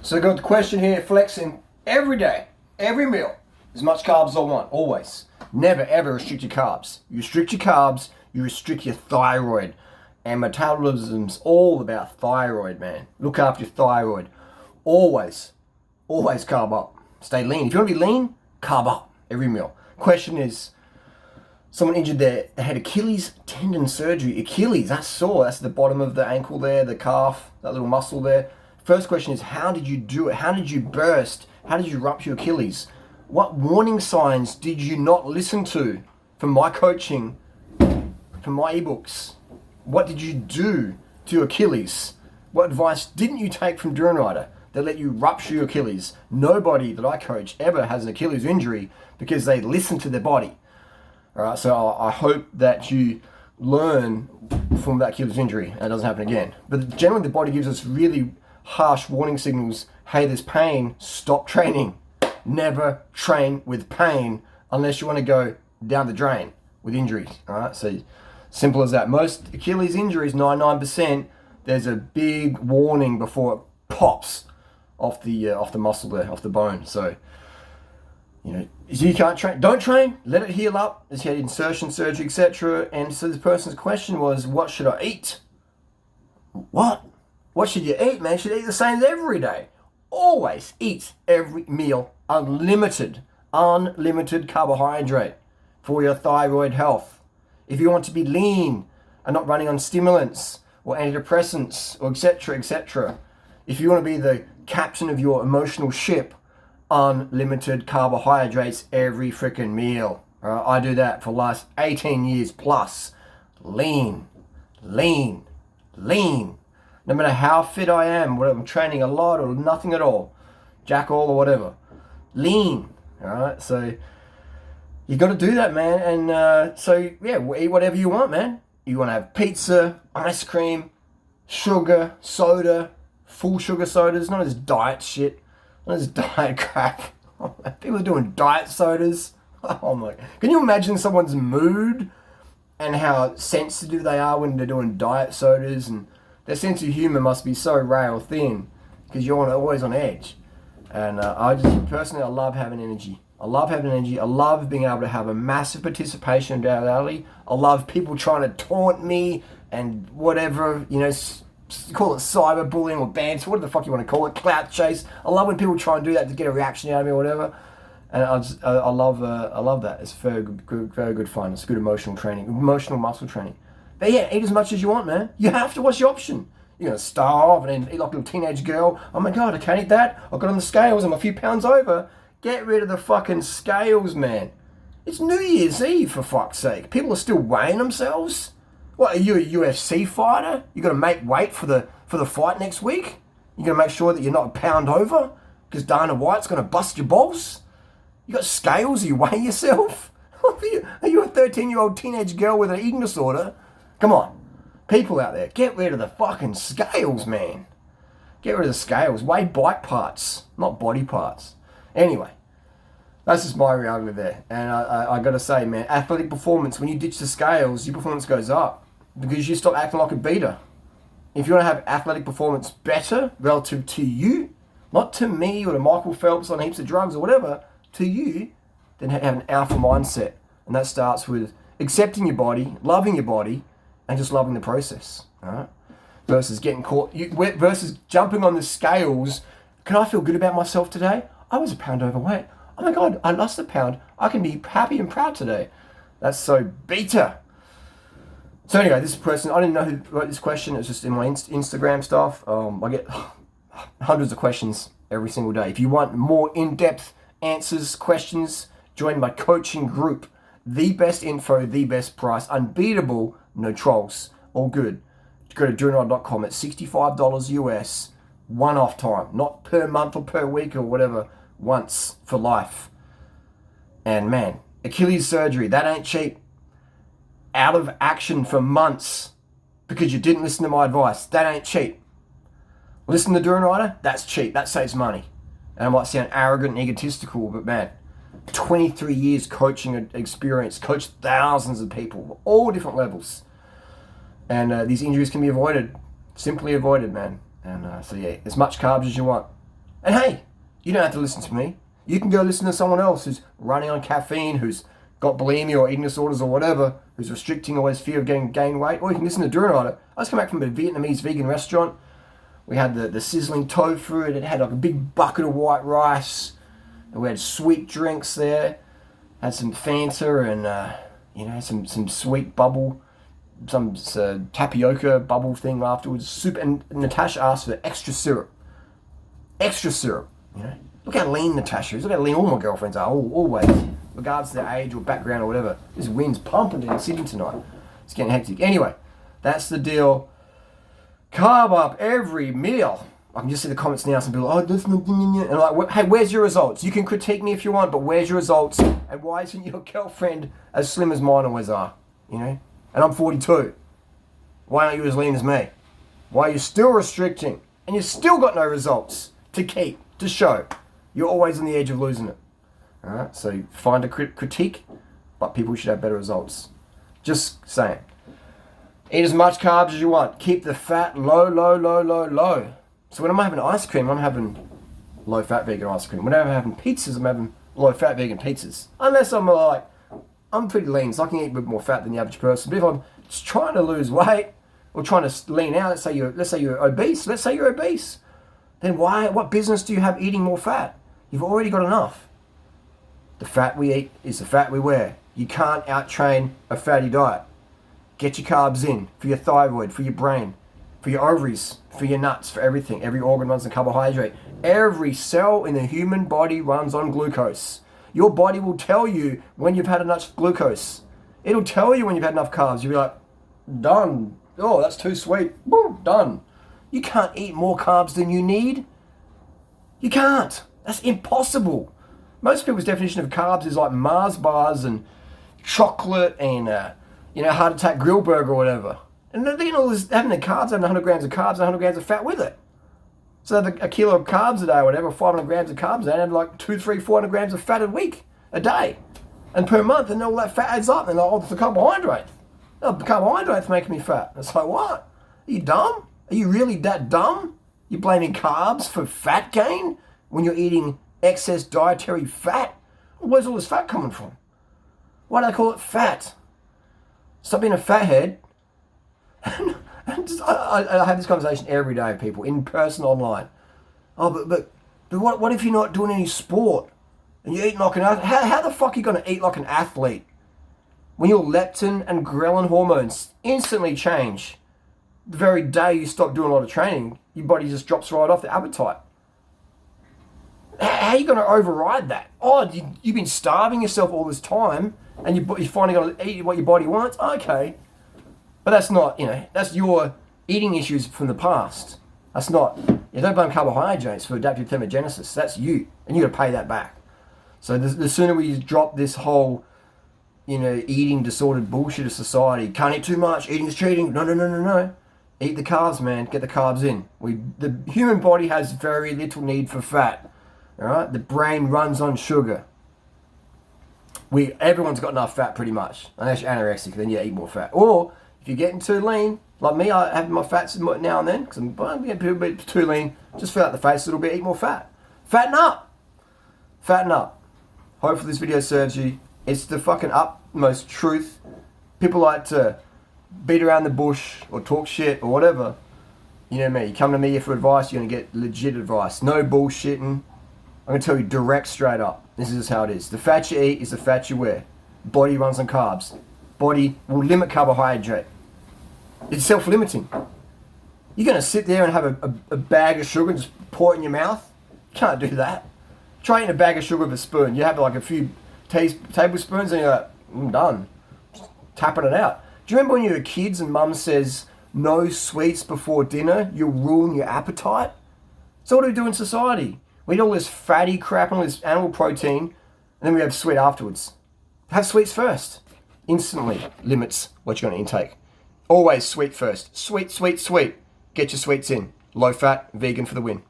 So I got the question here, flexing every day, every meal, as much carbs as I want, always. Never ever restrict your carbs. You restrict your carbs, you restrict your thyroid. And metabolism's all about thyroid, man. Look after your thyroid. Always carb up. Stay lean. If you want to be lean, carb up every meal. Question is, someone injured they had Achilles tendon surgery. Achilles, that's sore. That's the bottom of the ankle there, the calf, that little muscle there. First question is, how did you do it? How did you burst? How did you rupture your Achilles? What warning signs did you not listen to from my coaching, from my ebooks? What did you do to Achilles? What advice didn't you take from Durianrider that let you rupture your Achilles? Nobody that I coach ever has an Achilles injury because they listen to their body. All right, so I hope that you learn from that Achilles injury and it doesn't happen again. But generally the body gives us really harsh warning signals. Hey, there's pain, stop training. Never train with pain unless you want to go down the drain with injuries. All right, so simple as that. Most Achilles injuries, 99%, there's a big warning before it pops off the muscle there, off the bone. So, you know, you can't train, don't train, let it heal up. It's had insertion surgery, etc. And so this person's question was, what should I eat? What should you eat, man? You should eat the same every day. Always eat every meal unlimited carbohydrate for your thyroid health. If you want to be lean and not running on stimulants or antidepressants or etc., if you want to be the captain of your emotional ship, unlimited carbohydrates every freaking meal. I do that for the last 18 years plus. Lean. No matter how fit I am, whether I'm training a lot or nothing at all, jack all or whatever, lean. All right, so you got to do that, man. And so yeah, eat whatever you want, man. You want to have pizza, ice cream, sugar, soda, full sugar sodas, not this diet shit, not this diet crap. People are doing diet sodas. Oh my! Can you imagine someone's mood and how sensitive they are when they're doing diet sodas, and their sense of humor must be so rail thin because you're always on edge. And I love having energy. I love being able to have a massive participation in reality. I love people trying to taunt me and whatever, you know, call it cyberbullying or banter, whatever the fuck you want to call it, clout chase. I love when people try and do that to get a reaction out of me or whatever. And I love that. It's very good fun. It's good emotional training, emotional muscle training. But yeah, eat as much as you want, man. You have to. What's your option? You're going to starve and then eat like a little teenage girl. Oh my God, I can't eat that. I got on the scales, I'm a few pounds over. Get rid of the fucking scales, man. It's New Year's Eve, for fuck's sake. People are still weighing themselves. What, are you a UFC fighter? You got to make weight for the fight next week? You got to make sure that you're not a pound over? Because Dana White's going to bust your balls? You got scales? You weigh yourself? Are you a 13-year-old teenage girl with an eating disorder? Come on. People out there, get rid of the fucking scales, man. Get rid of the scales. Weigh bike parts, not body parts. Anyway, that's just my reality there. And I got to say, man, athletic performance, when you ditch the scales, your performance goes up because you stop acting like a beater. If you want to have athletic performance better relative to you, not to me or to Michael Phelps on heaps of drugs or whatever, to you, then have an alpha mindset. And that starts with accepting your body, loving your body, and just loving the process, all right? Versus getting caught, versus jumping on the scales. Can I feel good about myself today? I was a pound overweight. Oh my God, I lost a pound. I can be happy and proud today. That's so beta. So anyway, this person, I didn't know who wrote this question. It's just in my Instagram stuff. I get hundreds of questions every single day. If you want more in-depth answers, questions, join my coaching group. The best info, the best price, unbeatable, no trolls, all good. Go to Durianrider.com at $65 US, one-off time, not per month or per week or whatever, once for life. And man, Achilles surgery, that ain't cheap. Out of action for months because you didn't listen to my advice, that ain't cheap. Listen to Durianrider, that's cheap, that saves money. And I might sound arrogant and egotistical, but man, 23 years coaching experience, coached thousands of people, all different levels. And these injuries can be avoided, simply avoided, man. And so yeah, as much carbs as you want. And hey, you don't have to listen to me. You can go listen to someone else who's running on caffeine, who's got bulimia or eating disorders or whatever, who's restricting or has fear of gain weight. Or you can listen to Durianrider. I just come back from a Vietnamese vegan restaurant. We had the sizzling tofu, and it had like a big bucket of white rice. And we had sweet drinks there. Had some Fanta and, some sweet bubble, some tapioca bubble thing afterwards. Soup, and Natasha asked for extra syrup. Extra syrup, Look how lean Natasha is. Look how lean all my girlfriends are, always. Regards to their age or background or whatever. This wind's pumping in Sydney tonight. It's getting hectic. Anyway, that's the deal. Carb up every meal. I can just see the comments now. Some people, that's not... And I'm like, hey, where's your results? You can critique me if you want, but where's your results? And why isn't your girlfriend as slim as mine always are? And I'm 42. Why aren't you as lean as me? Why are you still restricting? And you've still got no results to keep, to show. You're always on the edge of losing it. All right, so find a critique, but people should have better results. Just saying. Eat as much carbs as you want. Keep the fat low, low, low, low, low. So when I'm having ice cream, I'm having low-fat vegan ice cream. Whenever I'm having pizzas, I'm having low-fat vegan pizzas. Unless I'm pretty lean, so I can eat a bit more fat than the average person. But if I'm just trying to lose weight or trying to lean out, let's say you're obese. Then what business do you have eating more fat? You've already got enough. The fat we eat is the fat we wear. You can't out-train a fatty diet. Get your carbs in for your thyroid, for your brain, for your ovaries, for your nuts, for everything. Every organ runs on carbohydrate. Every cell in the human body runs on glucose. Your body will tell you when you've had enough glucose. It'll tell you when you've had enough carbs. You'll be like, done. Oh, that's too sweet. Boom, done. You can't eat more carbs than you need. You can't. That's impossible. Most people's definition of carbs is like Mars bars and chocolate and, heart attack grill burger or whatever. And they're getting all this, having the carbs, having 100 grams of carbs and 100 grams of fat with it. So a kilo of carbs a day or whatever, 500 grams of carbs a day, and have like 200, 300, 400 grams of fat a day. And per month, and all that fat adds up. And they're like, it's the carbohydrate. Oh, the carbohydrate's making me fat. It's like, what? Are you dumb? Are you really that dumb? You're blaming carbs for fat gain when you're eating excess dietary fat? Where's all this fat coming from? Why do they call it fat? Stop being a fathead. I have this conversation every day with people, in person, online. Oh, but what if you're not doing any sport and you're eating like an athlete? How the fuck are you going to eat like an athlete when your leptin and ghrelin hormones instantly change the very day you stop doing a lot of training? Your body just drops right off the appetite. How are you going to override that? Oh, you've been starving yourself all this time and you're finally going to eat what your body wants? Okay. But that's not, that's your eating issues from the past. That's not, don't blame carbohydrates for adaptive thermogenesis. That's you. And you got to pay that back. So the sooner we drop this whole, eating disordered bullshit of society, can't eat too much, eating is cheating. No. Eat the carbs, man. Get the carbs in. The human body has very little need for fat. All right? The brain runs on sugar. Everyone's got enough fat pretty much. Unless you're anorexic, then you eat more fat. Or if you're getting too lean, like me, I have my fats now and then, because I'm getting a bit too lean, just fill out the face a little bit, eat more fat. Fatten up. Fatten up. Hopefully this video serves you. It's the fucking utmost truth. People like to beat around the bush or talk shit or whatever. You know me. You come to me for advice, you're going to get legit advice. No bullshitting. I'm going to tell you direct, straight up. This is how it is. The fat you eat is the fat you wear. Body runs on carbs. Body will limit carbohydrate. It's self-limiting. You're going to sit there and have a bag of sugar and just pour it in your mouth? You can't do that. Try eating a bag of sugar with a spoon. You have like a few tablespoons and you're like, I'm done. Just tapping it out. Do you remember when you were kids and mum says, no sweets before dinner, you'll ruin your appetite? So what do we do in society? We eat all this fatty crap and all this animal protein, and then we have sweet afterwards. Have sweets first. Instantly limits what you're going to intake. Always sweet first. Sweet, sweet, sweet. Get your sweets in. Low fat, vegan for the win.